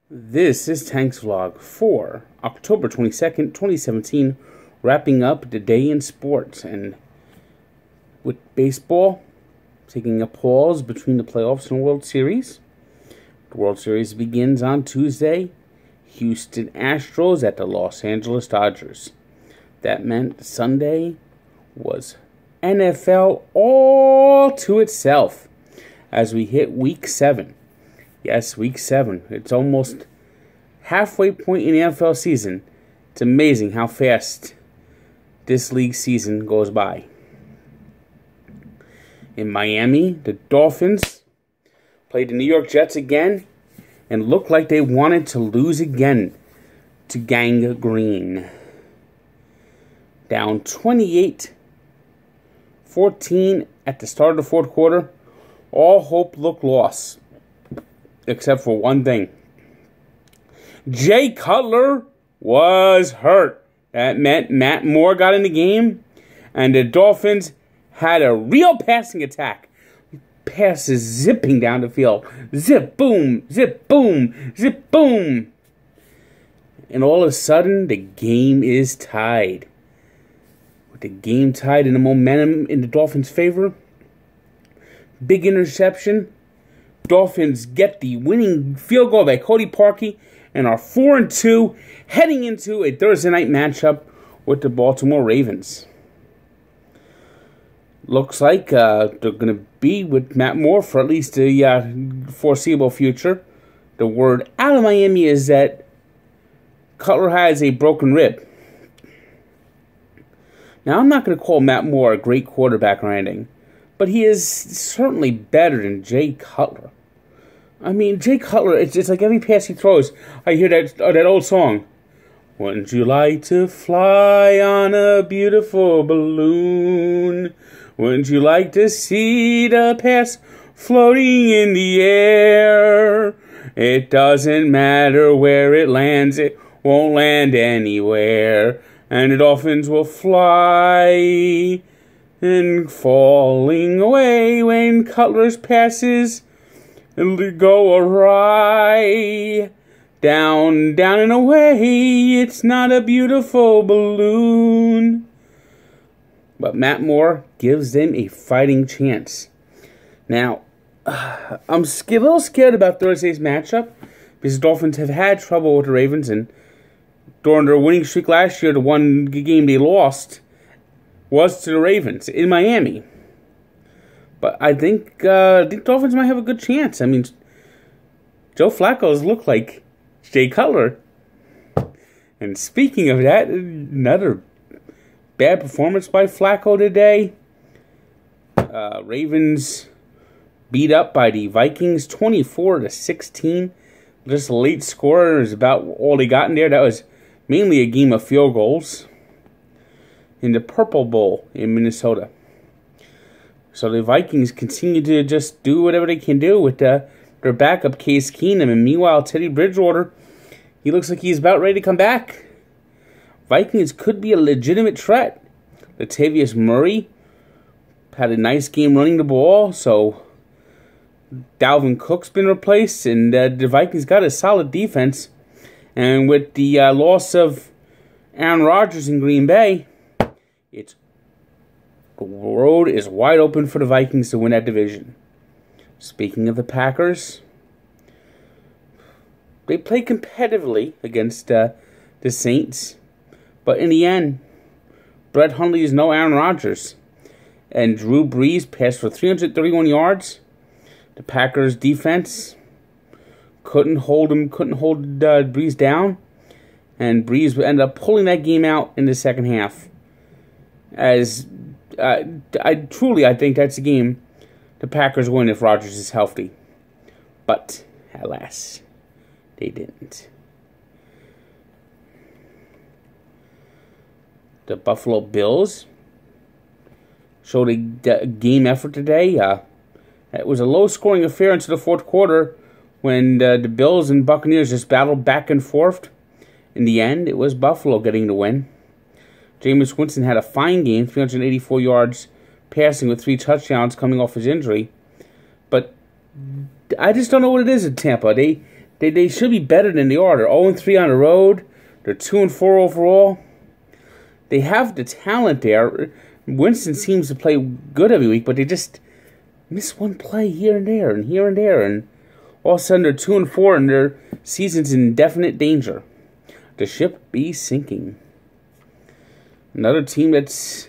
This is Tank's Vlog for October 22nd, 2017, wrapping up the day in sports. And with baseball taking a pause between the playoffs and World Series. The World Series begins on Tuesday. Houston Astros at the Los Angeles Dodgers. That meant Sunday was NFL all to itself as we hit Week 7. Yes, Week 7. It's almost halfway point in the NFL season. It's amazing how fast this league season goes by. In Miami, the Dolphins played the New York Jets again and looked like they wanted to lose again to Gang Green. Down 28-14 at the start of the fourth quarter. All hope looked lost. Except for one thing. Jay Cutler was hurt. That meant Matt Moore got in the game. And the Dolphins had a real passing attack. Passes zipping down the field. Zip, boom, zip, boom, zip, boom. And all of a sudden, the game is tied. With the game tied and the momentum in the Dolphins' favor. Big interception. Dolphins get the winning field goal by Cody Parkey and are 4-2 heading into a Thursday night matchup with the Baltimore Ravens. Looks like they're going to be with Matt Moore for at least the foreseeable future. The word out of Miami is that Cutler has a broken rib. Now, I'm not going to call Matt Moore a great quarterback or anything, but he is certainly better than Jay Cutler. I mean, Jay Cutler, it's like every pass he throws, I hear that old song. Wouldn't you like to fly on a beautiful balloon? Wouldn't you like to see the pass floating in the air? It doesn't matter where it lands, it won't land anywhere. And the Dolphins will fly and falling away when Cutler's passes go awry. Down, down and away, it's not a beautiful balloon. But Matt Moore gives them a fighting chance. Now, I'm a little scared about Thursday's matchup because the Dolphins have had trouble with the Ravens, and during their winning streak last year, the one game they lost was to the Ravens in Miami. But I think Dolphins might have a good chance. I mean, Joe Flacco's look like Jay Cutler. And speaking of that, another bad performance by Flacco today. Ravens beat up by the Vikings 24-16. Just a late score is about all they got in there. That was mainly a game of field goals in the Purple Bowl in Minnesota. So the Vikings continue to just do whatever they can do with their backup, Case Keenum. And meanwhile, Teddy Bridgewater, he looks like he's about ready to come back. Vikings could be a legitimate threat. Latavius Murray had a nice game running the ball. So Dalvin Cook's been replaced. And the Vikings got a solid defense. And with the loss of Aaron Rodgers in Green Bay, the road is wide open for the Vikings to win that division. Speaking of the Packers, they played competitively against the Saints. But in the end, Brett Hundley is no Aaron Rodgers. And Drew Brees passed for 331 yards. The Packers defense couldn't hold Brees down. And Brees ended up pulling that game out in the second half. As I think that's the game the Packers win if Rodgers is healthy. But, alas, they didn't. The Buffalo Bills showed a game effort today. It was a low-scoring affair into the fourth quarter when the Bills and Buccaneers just battled back and forth. In the end, it was Buffalo getting the win. Jameis Winston had a fine game, 384 yards passing with 3 touchdowns coming off his injury. But I just don't know what it is in Tampa. They They should be better than they are. They're 0-3 on the road. They're 2-4 overall. They have the talent there. Winston seems to play good every week, but they just miss one play here and there, and all of a sudden they're 2-4, and their season's in definite danger. The ship be sinking. Another team that's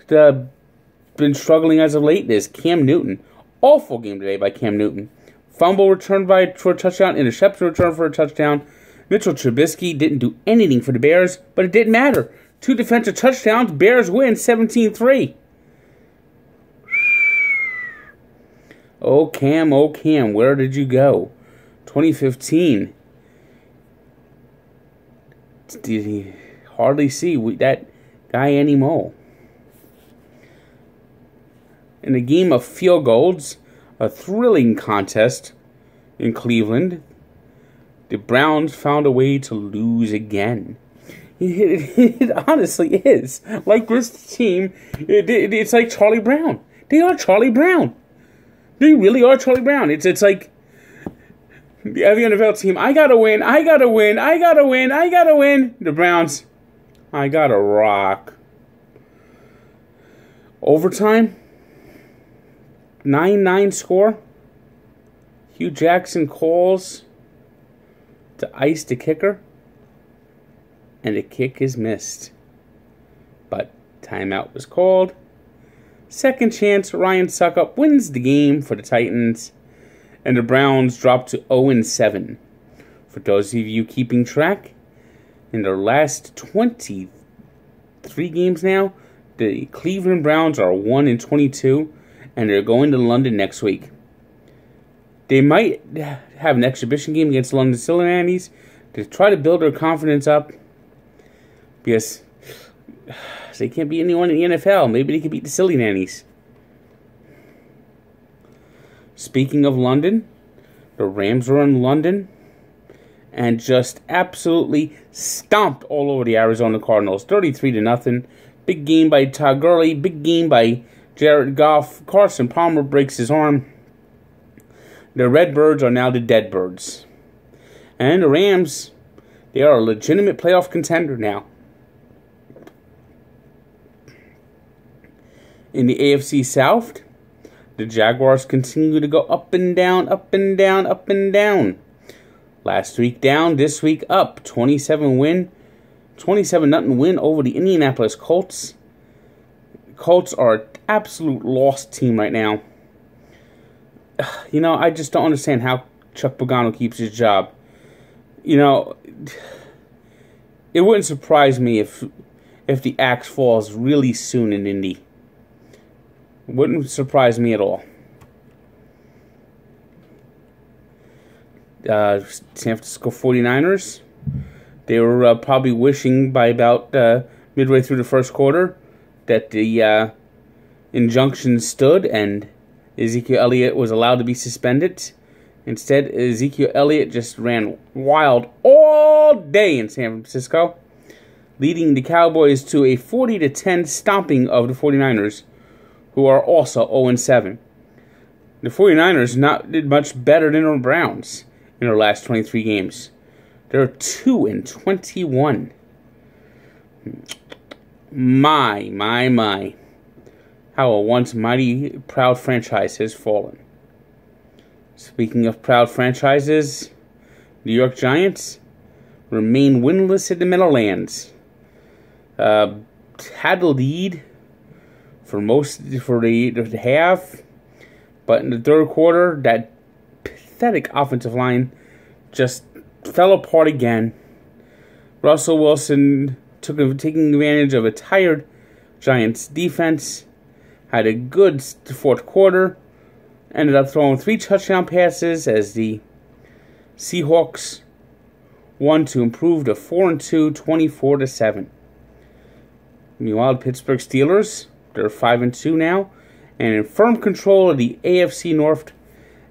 been struggling as of late is Cam Newton. Awful game today by Cam Newton. Fumble returned for a touchdown, interception returned for a touchdown. Mitchell Trubisky didn't do anything for the Bears, but it didn't matter. 2 defensive touchdowns, Bears win 17-3. Oh, Cam, where did you go? 2015. Did he hardly see that guy anymore? In a game of field goals, a thrilling contest in Cleveland, the Browns found a way to lose again. It honestly is. Like this team, it's like Charlie Brown. They are Charlie Brown. They really are Charlie Brown. It's like every NFL team, I gotta win. The Browns, I gotta rock. Overtime, 9-9 score. Hugh Jackson calls to ice the kicker, and the kick is missed. But timeout was called. Second chance, Ryan Suckup wins the game for the Titans, and the Browns drop to 0-7. For those of you keeping track, in their last 23 games now, the Cleveland Browns are 1-22, and they're going to London next week. They might have an exhibition game against the London Cincinnati to try to build their confidence up, because they can't beat anyone in the NFL. Maybe they can beat the Silly Nannies. Speaking of London, the Rams were in London and just absolutely stomped all over the Arizona Cardinals, 33-0. Big game by Todd Gurley. Big game by Jared Goff. Carson Palmer breaks his arm. The Redbirds are now the Deadbirds. And the Rams, they are a legitimate playoff contender now. In the AFC South, the Jaguars continue to go up and down, up and down, up and down. Last week down, this week up. 27-0 win over the Indianapolis Colts. Colts are an absolute lost team right now. You know, I just don't understand how Chuck Pagano keeps his job. You know, it wouldn't surprise me if the axe falls really soon in Indy. Wouldn't surprise me at all. San Francisco 49ers, they were probably wishing by about midway through the first quarter that the injunction stood and Ezekiel Elliott was allowed to be suspended. Instead, Ezekiel Elliott just ran wild all day in San Francisco, leading the Cowboys to a 40-10 stomping of the 49ers, who are also 0-7. The 49ers not did much better than the Browns in their last 23 games. They're 2-21. My. How a once mighty, proud franchise has fallen. Speaking of proud franchises, New York Giants remain winless in the Meadowlands. Had the lead for the half, but in the third quarter, that pathetic offensive line just fell apart again. Russell Wilson taking advantage of a tired Giants defense, had a good fourth quarter, ended up throwing 3 touchdown passes as the Seahawks won to improve to 4-2, 24-7. Meanwhile, the Pittsburgh Steelers, they're 5-2 now, and in firm control of the AFC North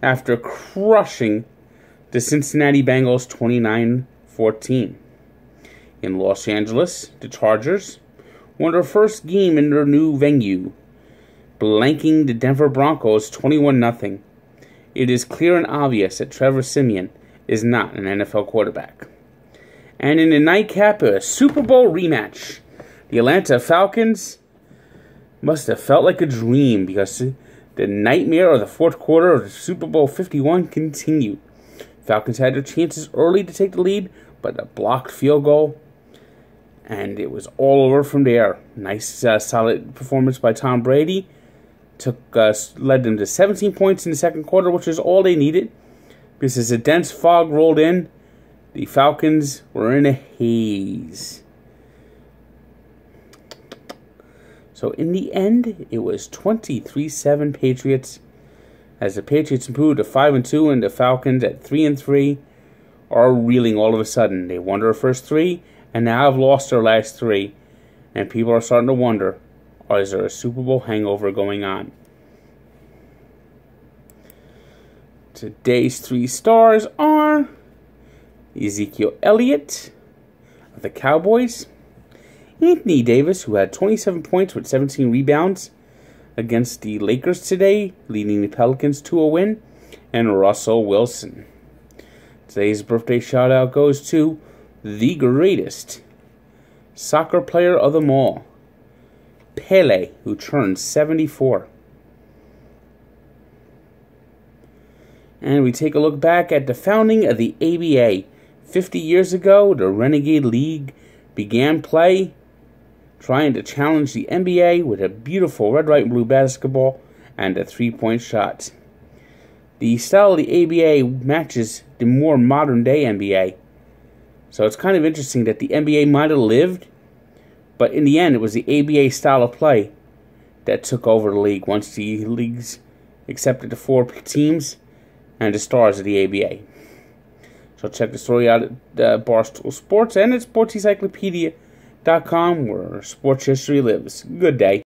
after crushing the Cincinnati Bengals 29-14. In Los Angeles, the Chargers won their first game in their new venue, blanking the Denver Broncos 21-0. It is clear and obvious that Trevor Siemian is not an NFL quarterback. And in the nightcap, a Super Bowl rematch. The Atlanta Falcons must have felt like a dream because the nightmare of the fourth quarter of the Super Bowl 51 continued. Falcons had their chances early to take the lead, but a blocked field goal, and it was all over from there. Nice, solid performance by Tom Brady. Led them to 17 points in the second quarter, which is all they needed. Because as a dense fog rolled in, the Falcons were in a haze. So in the end, it was 23-7 Patriots, as the Patriots improved to 5-2, and the Falcons at 3-3 are reeling all of a sudden. They won their first three, and now have lost their last three, and people are starting to wonder, is there a Super Bowl hangover going on? Today's three stars are Ezekiel Elliott of the Cowboys, Anthony Davis, who had 27 points with 17 rebounds against the Lakers today, leading the Pelicans to a win, and Russell Wilson. Today's birthday shout-out goes to the greatest soccer player of them all, Pele, who turned 74. And we take a look back at the founding of the ABA. 50 years ago, the Renegade League began play, trying to challenge the NBA with a beautiful red, white, and blue basketball and a three-point shot. The style of the ABA matches the more modern-day NBA. So it's kind of interesting that the NBA might have lived, but in the end, it was the ABA style of play that took over the league once the leagues accepted the 4 teams and the stars of the ABA. So check the story out at Barstool Sports and at sportsencyclopedia.com, where sports history lives. Good day.